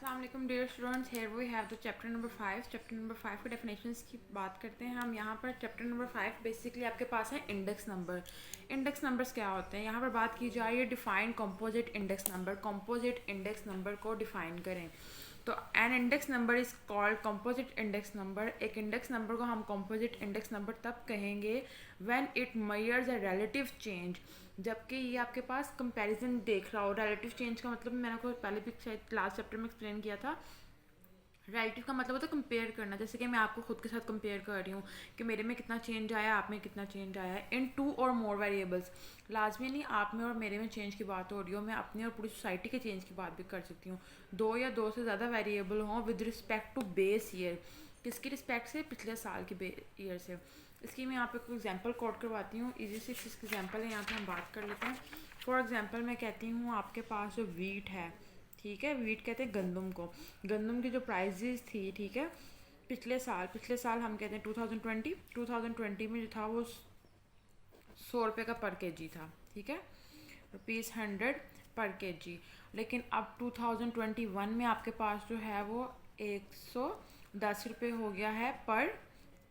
अस्सलाम dear students, here we have the chapter number 5। Chapter number 5 के definitions की बात करते हैं हम यहाँ पर। चैप्टर नंबर 5 बेसिकली आपके पास है इंडेक्स नंबर। इंडेक्स नंबर्स क्या होते हैं यहाँ पर बात की जा रही है। Define composite index number. Composite index number को डिफाइन करें तो an index number is called composite index number. एक इंडेक्स नंबर को हम कंपोजिट इंडेक्स नंबर तब कहेंगे when it measures a relative change, जबकि ये आपके पास कंपैरिजन देख रहा हो। रिलेटिव चेंज का मतलब मैंने आपको पहले भी शायद लास्ट चैप्टर में एक्सप्लेन किया था। रिलेटिव का मतलब होता है कंपेयर करना, जैसे कि मैं आपको खुद के साथ कंपेयर कर रही हूँ कि मेरे में कितना चेंज आया, आप में कितना चेंज आया है इन टू और मोर वेरिएबल्स। लाजमी नहीं आप में और मेरे में चेंज की बात हो रही हो, मैं अपनी और पूरी सोसाइटी के चेंज की बात भी कर सकती हूँ। दो या दो से ज़्यादा वेरिएबल हों with respect to base year. किसकी रिस्पेक्ट से? पिछले साल के ईयर से। इसकी मैं यहाँ पे कोई एग्जांपल कोड करवाती हूँ। इजी से इसकी एग्जांपल है, यहाँ पे हम बात कर लेते हैं। फॉर एग्जांपल मैं कहती हूँ आपके पास जो वीट है, ठीक है, वीट कहते हैं गंदम को। गंदम की जो प्राइजेस थी, ठीक है, पिछले साल हम कहते हैं 2020 में जो था वो 100 रुपये का पर केजी था, ठीक है, ₹100 पर केजी। लेकिन अब 2021 में आपके पास जो है वो 110 रुपये हो गया है पर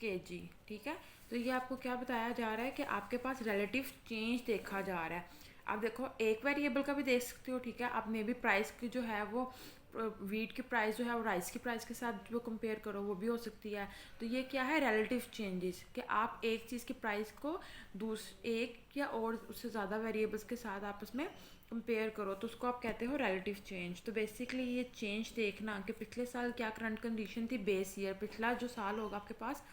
केजी, ठीक है। तो ये आपको क्या बताया जा रहा है कि आपके पास रिलेटिव चेंज देखा जा रहा है। आप देखो एक वेरिएबल का भी देख सकते हो, ठीक है। आप मे बी प्राइस की जो है वो वीट की प्राइस जो है वो राइस की प्राइस के साथ जो कंपेयर करो वो भी हो सकती है। तो ये क्या है? रिलेटिव चेंजेस, कि आप एक चीज़ की प्राइस को एक या और उससे ज़्यादा वेरिएबल्स के साथ आपस में कंपेयर करो तो उसको आप कहते हो रिलेटिव चेंज। तो बेसिकली ये चेंज देखना कि पिछले साल क्या करंट कंडीशन थी, बेस ईयर, पिछला जो साल होगा आपके पास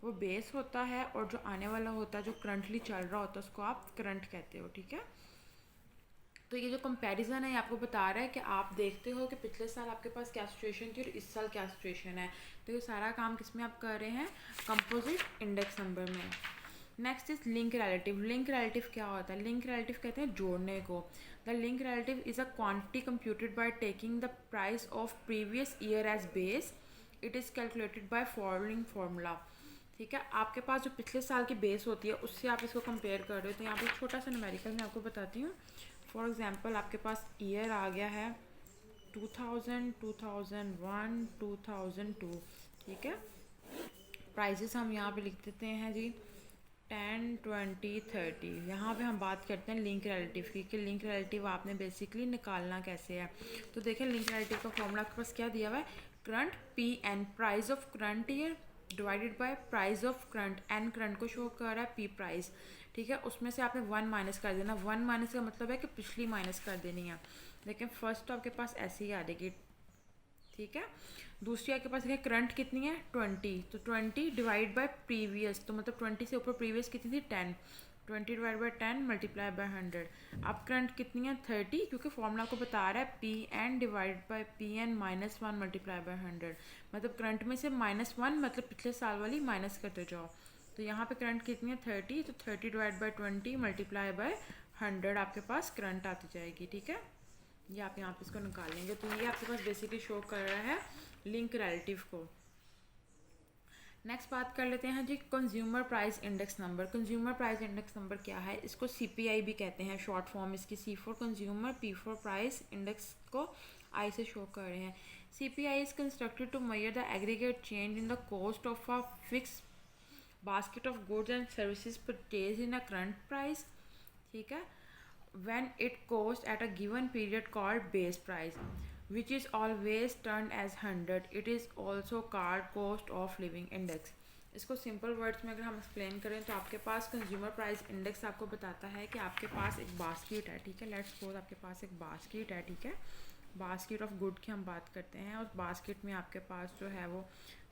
वो बेस होता है, और जो आने वाला होता है जो करंटली चल रहा होता है उसको आप करंट कहते हो, ठीक है। तो ये जो कंपैरिजन है ये आपको बता रहा है कि आप देखते हो कि पिछले साल आपके पास क्या सिचुएशन थी और इस साल क्या सिचुएशन है। तो ये सारा काम किस में आप कर रहे हैं? कंपोजिट इंडेक्स नंबर में। Next is link relative. Link relative क्या होता है? लिंक रिलेटिव कहते हैं जोड़ने को। The link relative is a quantity computed by taking the price of previous year as base. It is calculated by following formula, ठीक है। आपके पास जो पिछले साल की बेस होती है उससे आप इसको कंपेयर कर रहे हो। तो यहाँ पे एक छोटा सा न्यूमेरिकल मैं आपको बताती हूँ। फॉर एग्जांपल आपके पास ईयर आ गया है 2000, 2001, 2002, ठीक है। प्राइजेस हम यहाँ पे लिख देते हैं जी 10, 20, 30। यहाँ पे हम बात करते हैं लिंक रिलेटिव की, कि लिंक रिलेटिव आपने बेसिकली निकालना कैसे है। तो देखें लिंक रिलेटिव का फॉर्मूला आपके पास क्या दिया हुआ है? Current P N, price of current year divided by price of current, N current को शो कर रहा है, पी प्राइस, ठीक है। उसमें से आपने 1 माइनस कर देना। 1 माइनस का मतलब है कि पिछली माइनस कर देनी है। लेकिन फर्स्ट तो आपके पास ऐसे ही आ जाएगी, ठीक है। दूसरी आपके पास देखिए करंट कितनी है 20, तो 20 डिवाइड बाय प्रीवियस, तो मतलब 20 से ऊपर प्रीवियस कितनी थी 10, 20 डिवाइड बाय 10 मल्टीप्लाई बाय 100। अब करंट कितनी है 30, क्योंकि फॉर्मूला को बता रहा है P N divide by P N -1 multiply by 100। मतलब करंट में से -1 मतलब पिछले साल वाली माइनस करते जाओ। तो यहाँ पे करंट कितनी है 30, तो 30 डिवाइड बाय 20 मल्टीप्लाई बाय 100 आपके पास करंट आती जाएगी, ठीक है। ये आप यहाँ पे इसको निकालेंगे तो ये आपके पास बेसिकली शो कर रहा है लिंक रिलेटिव को। नेक्स्ट बात कर लेते हैं जी consumer price index number. Consumer price index number क्या है? इसको सीपीआई भी कहते हैं, शॉर्ट फॉर्म इसकी। C for consumer, P for price, index को आई से शो कर रहे हैं। CPI is constructed to measure the aggregate change in the cost of a fix basket of goods and services purchase in a current price, ठीक है, when it cost at a given period called base price, which is always termed as 100. It is also called cost of living index. इसको simple words में अगर हम explain करें तो आपके पास consumer price index आपको बताता है कि आपके पास एक बास्केट है, ठीक है। लेट्स सपोज आपके पास एक बास्केट है, ठीक है। बास्केट ऑफ गुड की हम बात करते हैं। उस बास्केट में आपके पास जो है वो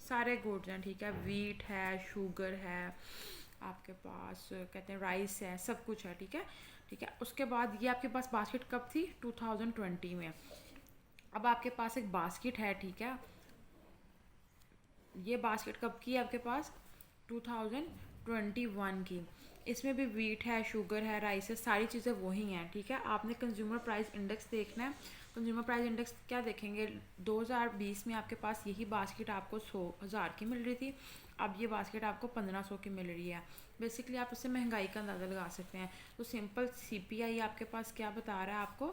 सारे गुड्स हैं, ठीक है। वीट है, शुगर है, आपके पास कहते हैं राइस है, सब कुछ है, ठीक है, ठीक है। उसके बाद ये आपके पास बास्केट कब थी? 2020 में। अब आपके पास एक बास्केट है, ठीक है। ये बास्केट कब की है आपके पास? 2021 की। इसमें भी वीट है, शुगर है, राइस है, सारी चीज़ें वही हैं, ठीक है। आपने कंज्यूमर प्राइस इंडेक्स देखना है। कंज्यूमर प्राइस इंडेक्स क्या देखेंगे? 2020 में आपके पास यही बास्केट आपको 100,000 की मिल रही थी, अब ये बास्केट आपको 1500 की मिल रही है। बेसिकली आप इससे महंगाई का अंदाज़ा लगा सकते हैं। तो सिंपल सीपीआई आपके पास क्या बता रहा है आपको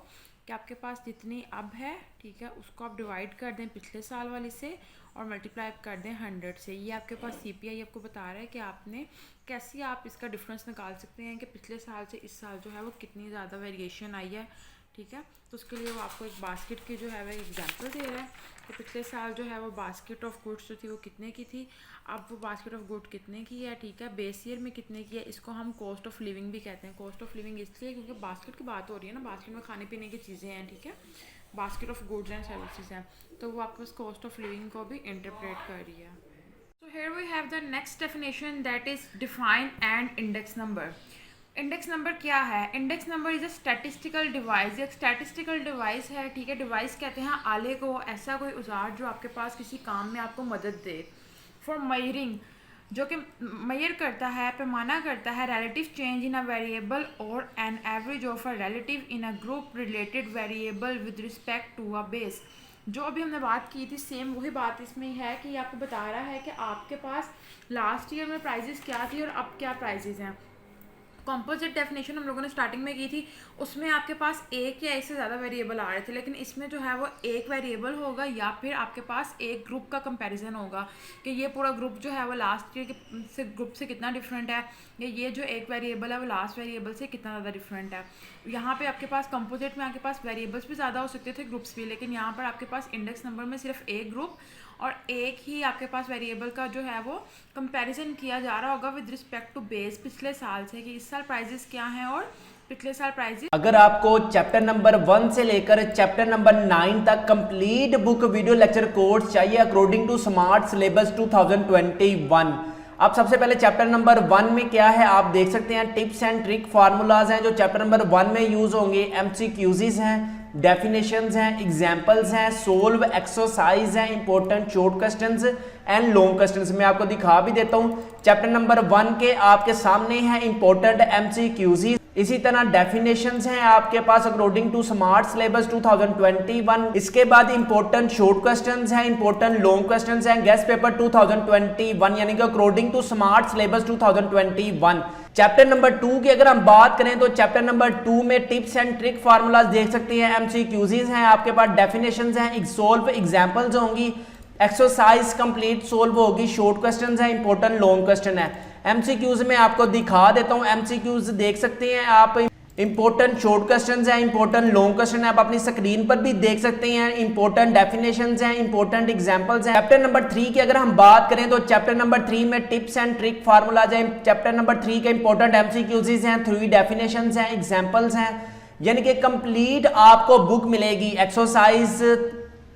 कि आपके पास जितनी अब है, ठीक है, उसको आप डिवाइड कर दें पिछले साल वाली से और मल्टीप्लाई कर दें 100 से। ये आपके पास CPI आपको बता रहा है कि आपने कैसे आप इसका डिफरेंस निकाल सकते हैं कि पिछले साल से इस साल जो है वो कितनी ज़्यादा वेरिएशन आई है, ठीक है। तो उसके लिए वो आपको एक बास्केट की जो है वो एग्जांपल दे रहा है कि पिछले साल जो है वो बास्केट ऑफ गुड्स जो थी वो कितने की थी, अब वो बास्केट ऑफ गुड कितने की है, ठीक है, बेस ईयर में कितने की है। इसको हम कॉस्ट ऑफ लिविंग भी कहते हैं। कॉस्ट ऑफ लिविंग इसलिए क्योंकि बास्केट की बात हो रही है ना, बास्केट में खाने पीने की चीज़ें हैं, ठीक है, basket of goods and services हैं, तो वो आपको कॉस्ट ऑफ लिविंग को भी इंटरप्रेट कर रही है। So here we have the next definition, that is define and index number. Index number क्या है? Index number is a statistical device. एक स्टैटिस्टिकल डिवाइस है, ठीक है। डिवाइस कहते हैं आले को, ऐसा कोई औजार जो आपके पास किसी काम में आपको मदद दे। फॉर मेजरिंग, जो कि मेजर करता है, पैमाना करता है relative change in a variable और an average of a relative in a group related variable with respect to a base. जो अभी हमने बात की थी सेम वही बात इसमें है कि आपको बता रहा है कि आपके पास लास्ट ईयर में प्राइजेस क्या थी और अब क्या प्राइजेस हैं। कॉम्पोजिट डेफिनेशन हम लोगों ने स्टार्टिंग में की थी, उसमें आपके पास एक या एक से ज़्यादा वेरिएबल आ रहे थे, लेकिन इसमें जो है वो एक वेरिएबल होगा या फिर आपके पास एक ग्रुप का कंपैरिजन होगा कि ये पूरा ग्रुप जो है वो लास्ट ईयर के से ग्रुप से कितना डिफरेंट है, या ये जो एक वेरिएबल है वो लास्ट वेरिएबल से कितना ज़्यादा डिफरेंट है। यहाँ पे आपके पास कंपोजिट में आपके पास वेरिएबल्स भी ज़्यादा हो सकते थे, ग्रुप्स भी, लेकिन यहाँ पर आपके पास इंडेक्स नंबर में सिर्फ एक ग्रुप और एक ही आपके पास वेरिएबल का जो है वो कंपैरिजन किया जा रहा होगा विद रिस्पेक्ट टू बेस, पिछले साल से, कि इस साल प्राइजेस क्या हैं और पिछले साल प्राइजेस। अगर आपको चैप्टर नंबर 1 से लेकर चैप्टर नंबर 9 तक complete book video lecture course चाहिए अकॉर्डिंग टू स्मार्ट सिलेबस 2021, अब सबसे पहले चैप्टर नंबर 1 में क्या है आप देख सकते हैं। टिप्स एंड ट्रिक फार्मूलाज हैं जो चैप्टर नंबर 1 में यूज होंगे, MCQs हैं, डेफिनेशंस हैं, एग्जाम्पल्स हैं, सोल्व एक्सरसाइज हैं, important short questions and long questions. मैं आपको दिखा भी देता हूं, चैप्टर नंबर 1 के आपके सामने है इंपॉर्टेंट MCQs, इसी तरह डेफिनेशंस हैं आपके पास अकॉर्डिंग टू स्मार्ट सिलेबस 2021। इसके बाद इंपॉर्टेंट शॉर्ट क्वेश्चंस हैं, इंपॉर्टेंट लॉन्ग क्वेश्चंस हैं, गेस्ट पेपर 2021 यानी कि according to smart syllabus 2021। Chapter number 2 की अगर हम बात करें तो चैप्टर नंबर 2 में टिप्स एंड ट्रिक फार्मूलाज देख सकते हैं, MCQs हैं आपके पास, डेफिनेशंस हैं, सोल्व एग्जांपल्स होंगी, एक्सरसाइज कंप्लीट सोल्व होगी, शॉर्ट क्वेश्चंस हैं, इंपॉर्टेंट लॉन्ग क्वेश्चन है। MCQs में आपको दिखा देता हूं, MCQs देख सकते हैं आप, इंपॉर्टेंट शॉर्ट क्वेश्चंस हैं, इंपॉर्टेंट लॉन्ग क्वेश्चन है, आप अपनी स्क्रीन पर भी देख सकते हैं, इंपॉर्टेंट डेफिनेशंस हैं, इंपॉर्टेंट एग्जांपल्स हैं। चैप्टर नंबर 3 की अगर हम बात करें तो चैप्टर नंबर 3 में टिप्स एंड ट्रिक फार्मूलाज हैं, चैप्टर नंबर 3 के इंपॉर्टेंट MCQs हैं, 3 डेफिनेशंस हैं, एग्जांपल्स हैं, यानी कि कंप्लीट आपको बुक मिलेगी। एक्सरसाइज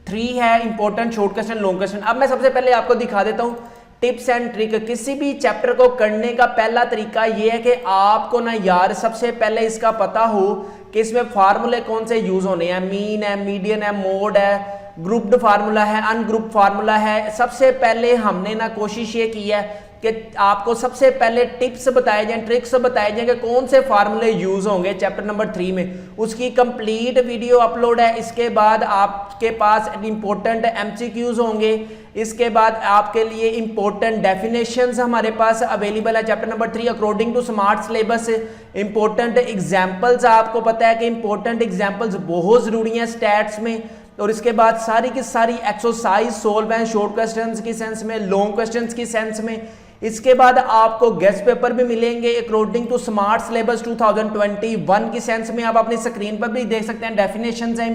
3 है, important short question long question. अब मैं सबसे पहले आपको दिखा देता हूं टिप्स एंड ट्रिक। किसी भी चैप्टर को करने का पहला तरीका यह है कि आपको ना यार सबसे पहले इसका पता हो कि इसमें फार्मूले कौन से यूज होने हैं, मीन है, मीडियन है, मोड है, ग्रुप्ड फार्मूला है, अनग्रुप्ड फार्मूला है। सबसे पहले हमने ना कोशिश ये की है कि आपको सबसे पहले टिप्स बताए जाएं, ट्रिक्स बताए जाएं कि कौन से फार्मूले यूज होंगे चैप्टर नंबर 3 में, उसकी कंप्लीट वीडियो अपलोड है। इसके बाद आपके पास इंपॉर्टेंट MCQs होंगे, इसके बाद आपके लिए इंपॉर्टेंट डेफिनेशंस हमारे पास अवेलेबल है chapter number 3 according to smart syllabus. Important examples, आपको पता है कि इंपॉर्टेंट एग्जांपल्स बहुत जरूरी हैं स्टैट्स में। और इसके बाद सारी की सारी एक्सरसाइज सोल्व हैं, शॉर्ट क्वेश्चंस की सेंस में, लॉन्ग क्वेश्चंस की सेंस में। इसके बाद आपको गेस्ट पेपर भी मिलेंगे अकॉर्डिंग टू स्मार्ट सिलेबस 2021 की सेंस में, आप अपनी स्क्रीन पर भी देख सकते हैं। डेफिनेशंस हैं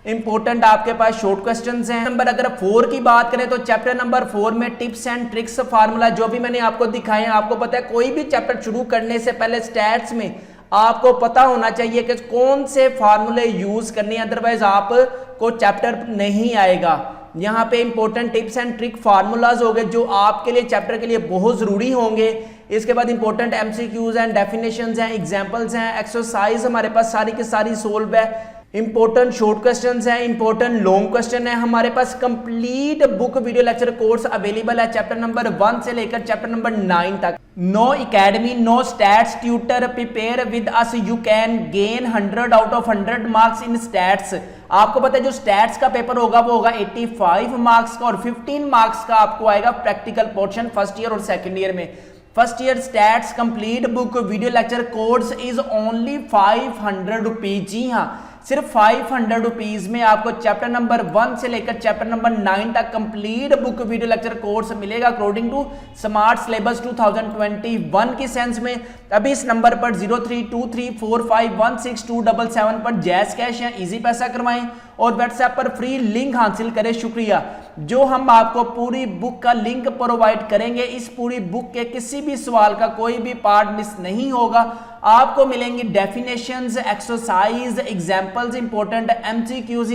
इंपॉर्टेंट आपके पास शॉर्ट क्वेश्चंस हैं। नंबर अगर 4 की बात करें तो चैप्टर नंबर 4 में टिप्स एंड ट्रिक्स फार्मूला जो भी मैंने आपको दिखाए हैं, आपको पता है कोई भी चैप्टर शुरू करने से पहले स्टैट्स में आपको पता होना चाहिए कि कौन से फार्मूले यूज करने, अदरवाइज आपको चैप्टर नहीं आएगा। यहाँ पे important tips and trick formulas हो गए जो आपके लिए चैप्टर के लिए बहुत जरूरी होंगे। इसके बाद इंपॉर्टेंट MCQs एंड डेफिनेशंस हैं, एग्जांपल्स हैं, एक्सरसाइज हमारे पास सारी की सारी सोल्व है, इंपॉर्टेंट शॉर्ट क्वेश्चंस हैं, इंपॉर्टेंट लॉन्ग क्वेश्चन है। हमारे पास complete book video lecture course available है चैप्टर नंबर 1 से लेकर चैप्टर नंबर 9 तक। No academy, no stats tutor, prepare with us, you can gain 100 out of 100 marks in stats. आपको पता है जो स्टैट्स का पेपर होगा वो होगा 85 मार्क्स का और 15 मार्क्स का आपको आएगा प्रैक्टिकल पोर्शन फर्स्ट ईयर और सेकंड ईयर में। First year stats complete book video lecture course is only 500 rupees. जी हाँ, सिर्फ 500 रुपीज में आपको चैप्टर नंबर 1 से लेकर चैप्टर नंबर 9 तक complete book video lecture course मिलेगा अकॉर्डिंग टू स्मार्ट सिलेबस 2021 की सेंस में। अभी इस नंबर पर 0323451677 पर जैस कैश या इजी पैसा करवाएं और व्हाट्सएप पर फ्री लिंक हासिल करें। शुक्रिया। जो हम आपको पूरी बुक का लिंक प्रोवाइड करेंगे, इस पूरी बुक के किसी भी सवाल का कोई भी पार्ट मिस नहीं होगा। आपको मिलेंगी definitions, exercise, examples, important MCQs